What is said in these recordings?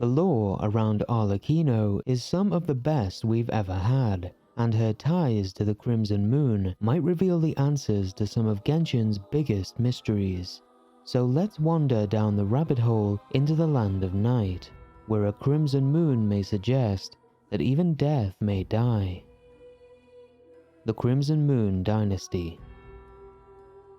The lore around Arlecchino is some of the best we've ever had, and her ties to the Crimson Moon might reveal the answers to some of Genshin's biggest mysteries. So let's wander down the rabbit hole into the Land of Night, where a Crimson Moon may suggest that even death may die. The Crimson Moon Dynasty.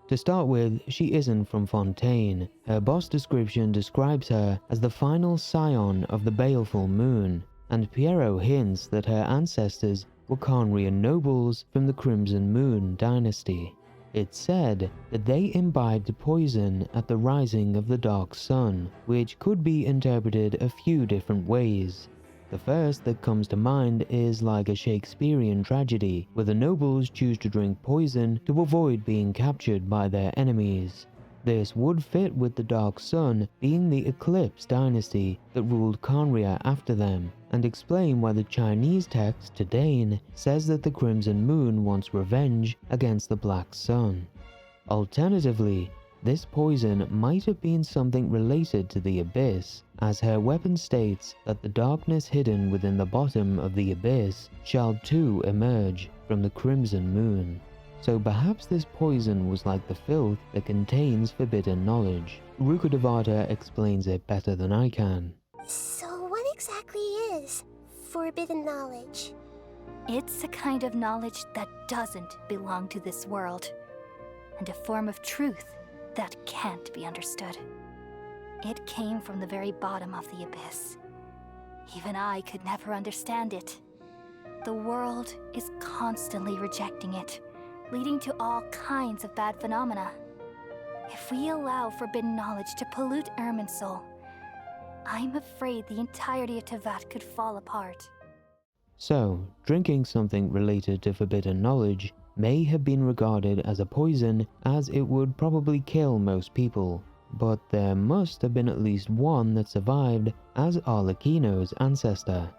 To start with, she isn't from Fontaine. Her boss description describes her as the final scion of the baleful moon, and Piero hints that her ancestors were Khaenri'ah nobles from the Crimson Moon Dynasty. It's said that they imbibed poison at the rising of the Dark Sun, which could be interpreted a few different ways. The first that comes to mind is like a Shakespearean tragedy, where the nobles choose to drink poison to avoid being captured by their enemies. This would fit with the Dark Sun being the Eclipse dynasty that ruled Khaenri'ah after them, and explain why the Chinese text Tadain says that the Crimson Moon wants revenge against the Black Sun. Alternatively, this poison might have been something related to the Abyss, as her weapon states that the darkness hidden within the bottom of the Abyss shall too emerge from the Crimson Moon. So perhaps this poison was like the filth that contains forbidden knowledge. Rukkhadevata explains it better than I can. So what exactly is forbidden knowledge? It's a kind of knowledge that doesn't belong to this world, and a form of truth that can't be understood. It came from the very bottom of the Abyss. Even I could never understand it. The world is constantly rejecting it, leading to all kinds of bad phenomena. If we allow forbidden knowledge to pollute Irminsul, I'm afraid the entirety of Teyvat could fall apart. So, drinking something related to forbidden knowledge may have been regarded as a poison, as it would probably kill most people, but there must have been at least one that survived as Arlecchino's ancestor.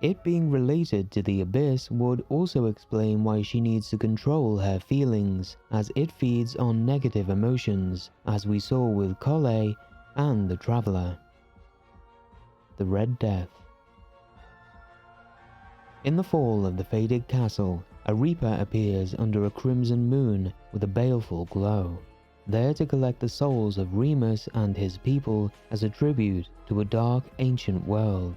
It being related to the Abyss would also explain why she needs to control her feelings, as it feeds on negative emotions, as we saw with Collei and the Traveler. The Red Death. In the fall of the Faded Castle, a Reaper appears under a crimson moon with a baleful glow, there to collect the souls of Remus and his people as a tribute to a dark ancient world.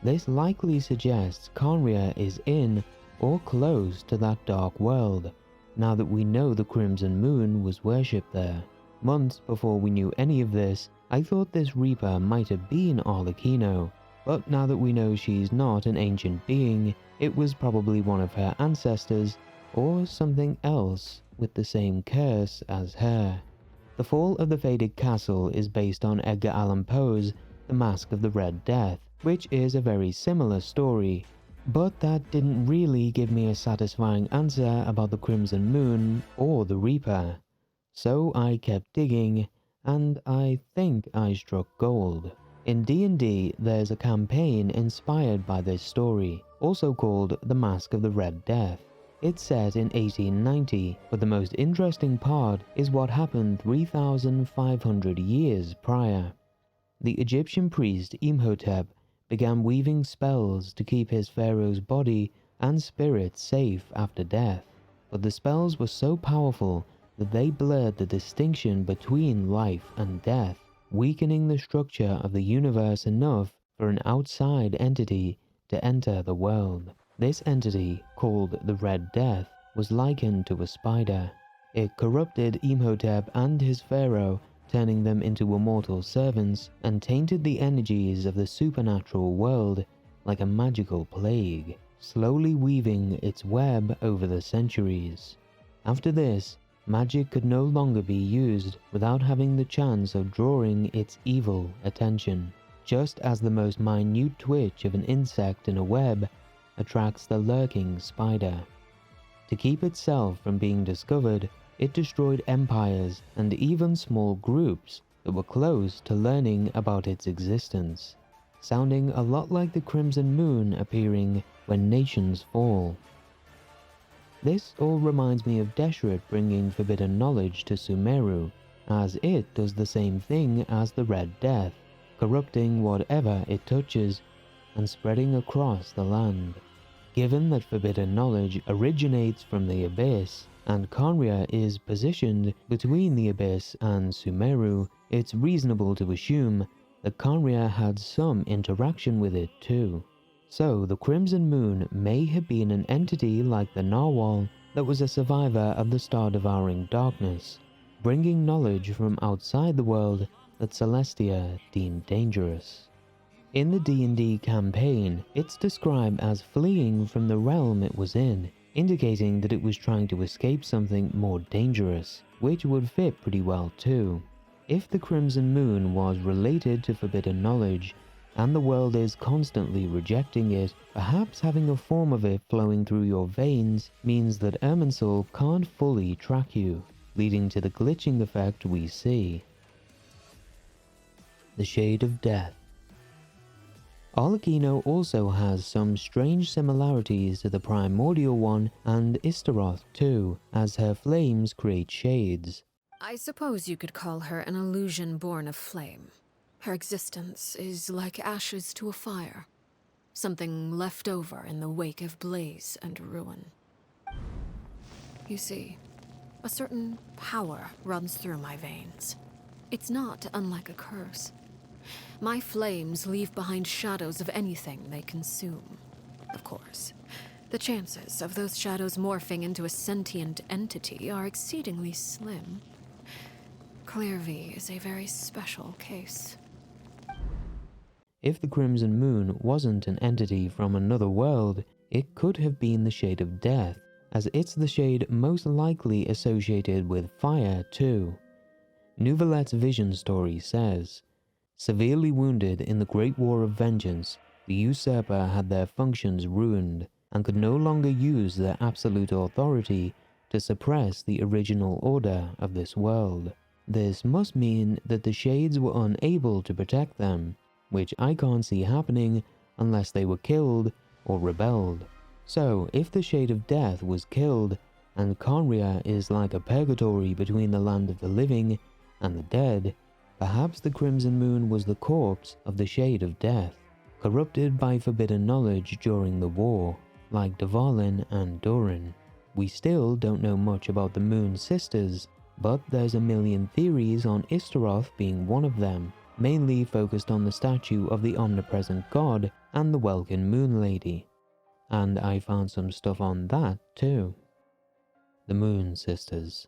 This likely suggests Khaenri'ah is in or close to that dark world, now that we know the Crimson Moon was worshipped there. Months before we knew any of this, I thought this Reaper might have been Arlecchino, but now that we know she's not an ancient being, it was probably one of her ancestors, or something else with the same curse as her. The Fall of the Faded Castle is based on Edgar Allan Poe's The Masque of the Red Death, which is a very similar story, but that didn't really give me a satisfying answer about the Crimson Moon or the Reaper. So I kept digging, and I think I struck gold. In D&D, there's a campaign inspired by this story, also called The Masque of the Red Death. It's set in 1890, but the most interesting part is what happened 3,500 years prior. The Egyptian priest Imhotep began weaving spells to keep his pharaoh's body and spirit safe after death, but the spells were so powerful that they blurred the distinction between life and death, weakening the structure of the universe enough for an outside entity to enter the world. This entity, called the Red Death, was likened to a spider. It corrupted Imhotep and his pharaoh, turning them into immortal servants, and tainted the energies of the supernatural world like a magical plague, slowly weaving its web over the centuries. After this, magic could no longer be used without having the chance of drawing its evil attention, just as the most minute twitch of an insect in a web attracts the lurking spider. To keep itself from being discovered, it destroyed empires and even small groups that were close to learning about its existence, sounding a lot like the Crimson Moon appearing when nations fall. This all reminds me of Deshret bringing forbidden knowledge to Sumeru, as it does the same thing as the Red Death, corrupting whatever it touches and spreading across the land. Given that forbidden knowledge originates from the Abyss, and Khaenri'ah is positioned between the Abyss and Sumeru, it's reasonable to assume that Khaenri'ah had some interaction with it too. So the Crimson Moon may have been an entity like the Narwhal that was a survivor of the star-devouring darkness, bringing knowledge from outside the world that Celestia deemed dangerous. In the D&D campaign, it's described as fleeing from the realm it was in, indicating that it was trying to escape something more dangerous, which would fit pretty well too. If the Crimson Moon was related to forbidden knowledge, and the world is constantly rejecting it, perhaps having a form of it flowing through your veins means that Irminsul can't fully track you, leading to the glitching effect we see. The Shade of Death. Arlecchino also has some strange similarities to the Primordial One and Istaroth too, as her flames create shades. I suppose you could call her an illusion born of flame. Her existence is like ashes to a fire, something left over in the wake of blaze and ruin. You see, a certain power runs through my veins. It's not unlike a curse. My flames leave behind shadows of anything they consume. Of course, the chances of those shadows morphing into a sentient entity are exceedingly slim. Clearvy is a very special case. If the Crimson Moon wasn't an entity from another world, it could have been the Shade of Death, as it's the shade most likely associated with fire too. Nouvelette's vision story says, severely wounded in the Great War of Vengeance, the usurper had their functions ruined, and could no longer use their absolute authority to suppress the original order of this world. This must mean that the Shades were unable to protect them, which I can't see happening unless they were killed or rebelled. So, if the Shade of Death was killed, and Khaenri'ah is like a purgatory between the land of the living and the dead, perhaps the Crimson Moon was the corpse of the Shade of Death, corrupted by forbidden knowledge during the war, like Dvalin and Durin. We still don't know much about the Moon Sisters, but there's a million theories on Istaroth being one of them, mainly focused on the statue of the omnipresent god and the Welkin Moon Lady. And I found some stuff on that too. The Moon Sisters.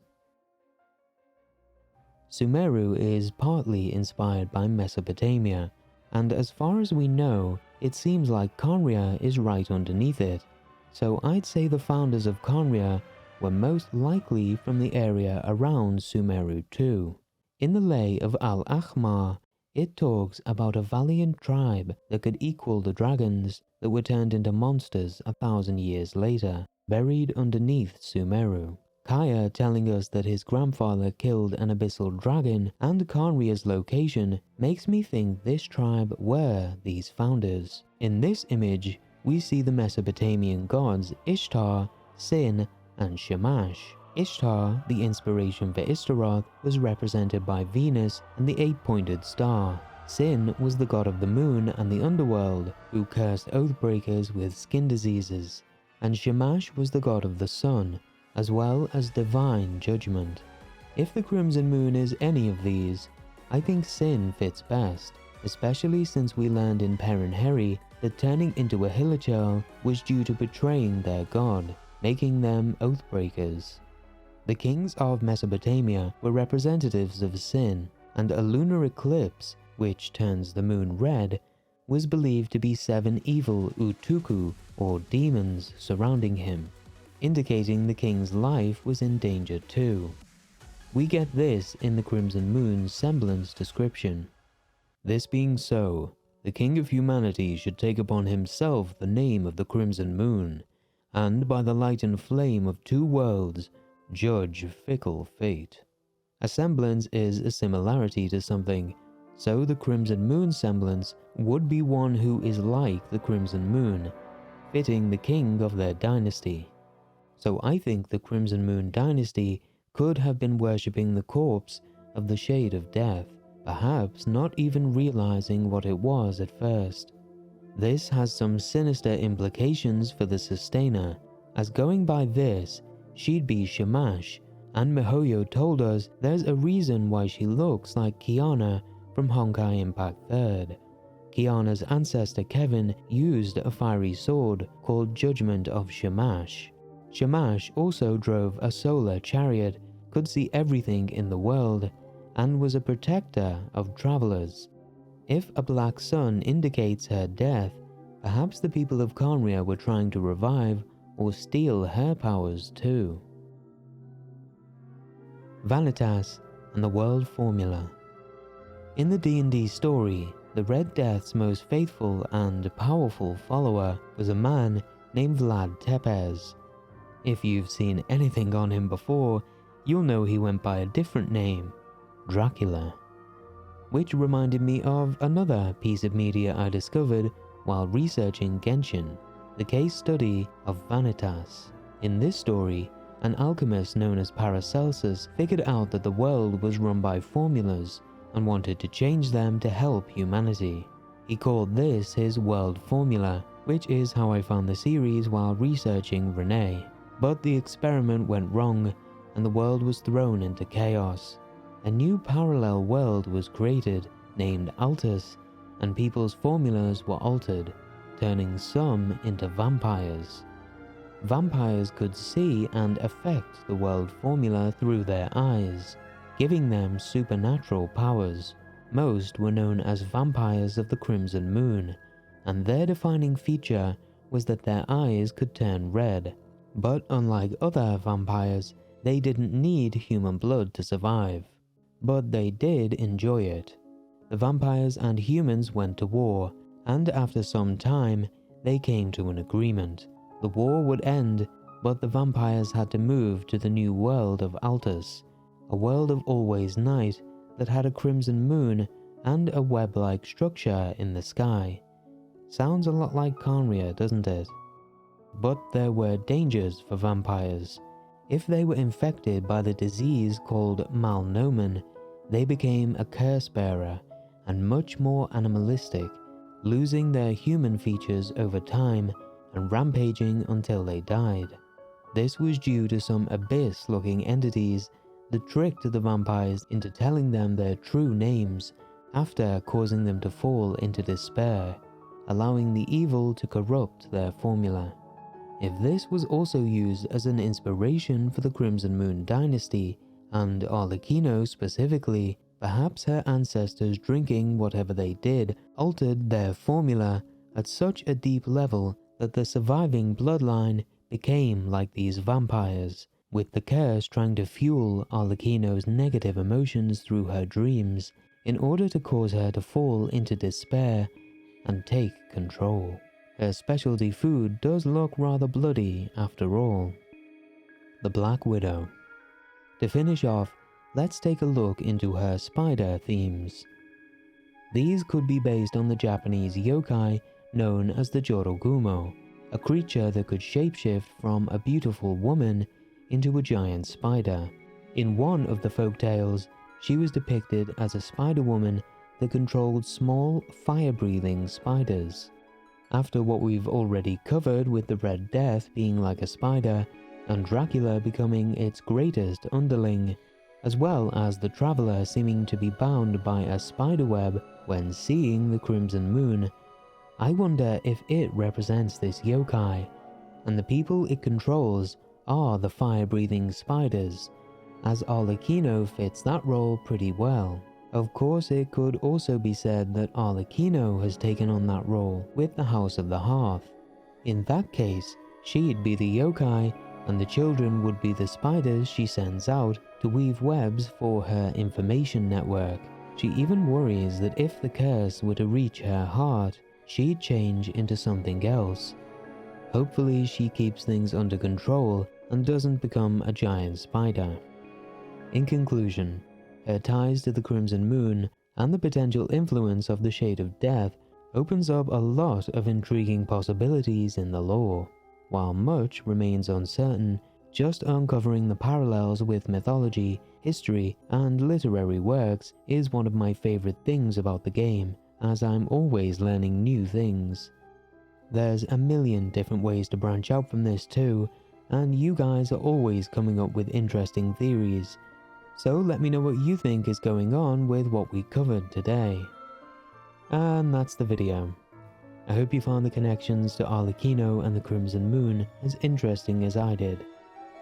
Sumeru is partly inspired by Mesopotamia, and as far as we know, it seems like Khaenri'ah is right underneath it, so I'd say the founders of Khaenri'ah were most likely from the area around Sumeru too. In the Lay of Al-Ahmar, it talks about a valiant tribe that could equal the dragons that were turned into monsters 1,000 years later, buried underneath Sumeru. Kaya telling us that his grandfather killed an abyssal dragon and Khaenri'ah's location makes me think this tribe were these founders. In this image, we see the Mesopotamian gods Ishtar, Sin, and Shamash. Ishtar, the inspiration for Istaroth, was represented by Venus and the 8-pointed star. Sin was the god of the moon and the underworld, who cursed Oathbreakers with skin diseases, and Shamash was the god of the sun, as well as divine judgment. If the Crimson Moon is any of these, I think Sin fits best, especially since we learned in Perrin Heri that turning into a Hilichurl was due to betraying their god, making them Oathbreakers. The kings of Mesopotamia were representatives of Sin, and a lunar eclipse, which turns the moon red, was believed to be 7 evil Utuku, or demons, surrounding him, indicating the king's life was in danger too. We get this in the Crimson Moon's semblance description. This being so, the king of humanity should take upon himself the name of the Crimson Moon, and by the light and flame of 2 worlds, judge fickle fate. A semblance is a similarity to something, so the Crimson Moon semblance would be one who is like the Crimson Moon, fitting the king of their dynasty. So I think the Crimson Moon dynasty could have been worshipping the corpse of the Shade of Death, perhaps not even realizing what it was at first. This has some sinister implications for the Sustainer, as going by this, she'd be Shamash, and Mihoyo told us there's a reason why she looks like Kiana from Honkai Impact 3rd. Kiana's ancestor Kevin used a fiery sword called Judgment of Shamash. Shamash also drove a solar chariot, could see everything in the world, and was a protector of travelers. If a black sun indicates her death, perhaps the people of Khaenri'ah were trying to revive or steal her powers too. Vanitas and the World Formula. In the D&D story, the Red Death's most faithful and powerful follower was a man named Vlad Tepes. If you've seen anything on him before, you'll know he went by a different name, Dracula. Which reminded me of another piece of media I discovered while researching Genshin, the case study of Vanitas. In this story, an alchemist known as Paracelsus figured out that the world was run by formulas and wanted to change them to help humanity. He called this his world formula, which is how I found the series while researching Renee. But the experiment went wrong and the world was thrown into chaos. A new parallel world was created named Altus, and people's formulas were altered, turning some into vampires. Vampires could see and affect the world formula through their eyes, giving them supernatural powers. Most were known as vampires of the Crimson Moon, and their defining feature was that their eyes could turn red. But unlike other vampires, they didn't need human blood to survive. But they did enjoy it. The vampires and humans went to war, and after some time, they came to an agreement. The war would end, but the vampires had to move to the new world of Altus, a world of always night that had a crimson moon and a web-like structure in the sky. Sounds a lot like Khaenri'ah, doesn't it? But there were dangers for vampires. If they were infected by the disease called Malnomen, they became a curse bearer and much more animalistic, losing their human features over time and rampaging until they died. This was due to some abyss-looking entities that tricked the vampires into telling them their true names after causing them to fall into despair, allowing the evil to corrupt their formula. If this was also used as an inspiration for the Crimson Moon dynasty, and Arlecchino specifically, perhaps her ancestors drinking whatever they did altered their formula at such a deep level that the surviving bloodline became like these vampires, with the curse trying to fuel Arlecchino's negative emotions through her dreams in order to cause her to fall into despair and take control. Her specialty food does look rather bloody after all. The Black Widow. To finish off, let's take a look into her spider themes. These could be based on the Japanese yokai known as the Jorogumo, a creature that could shapeshift from a beautiful woman into a giant spider. In one of the folktales, she was depicted as a spider woman that controlled small, fire-breathing spiders. After what we've already covered with the Red Death being like a spider, and Dracula becoming its greatest underling, as well as the Traveler seeming to be bound by a spiderweb when seeing the Crimson Moon, I wonder if it represents this yokai, and the people it controls are the fire-breathing spiders, as Arlecchino fits that role pretty well. Of course, it could also be said that Arlecchino has taken on that role with the House of the Hearth. In that case, she'd be the yokai, and the children would be the spiders she sends out to weave webs for her information network. She even worries that if the curse were to reach her heart, she'd change into something else. Hopefully she keeps things under control and doesn't become a giant spider. In conclusion, her ties to the Crimson Moon and the potential influence of the Shade of Death opens up a lot of intriguing possibilities in the lore. While much remains uncertain Just uncovering the parallels with mythology, history, and literary works is one of my favorite things about the game, as I'm always learning new things. There's a million different ways to branch out from this too, and you guys are always coming up with interesting theories. So let me know what you think is going on with what we covered today. And that's the video. I hope you found the connections to Arlecchino and the Crimson Moon as interesting as I did.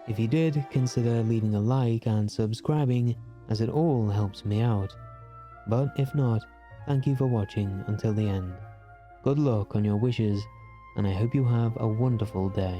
If you did, consider leaving a like and subscribing, as it all helps me out. But if not, thank you for watching until the end. Good luck on your wishes, and I hope you have a wonderful day.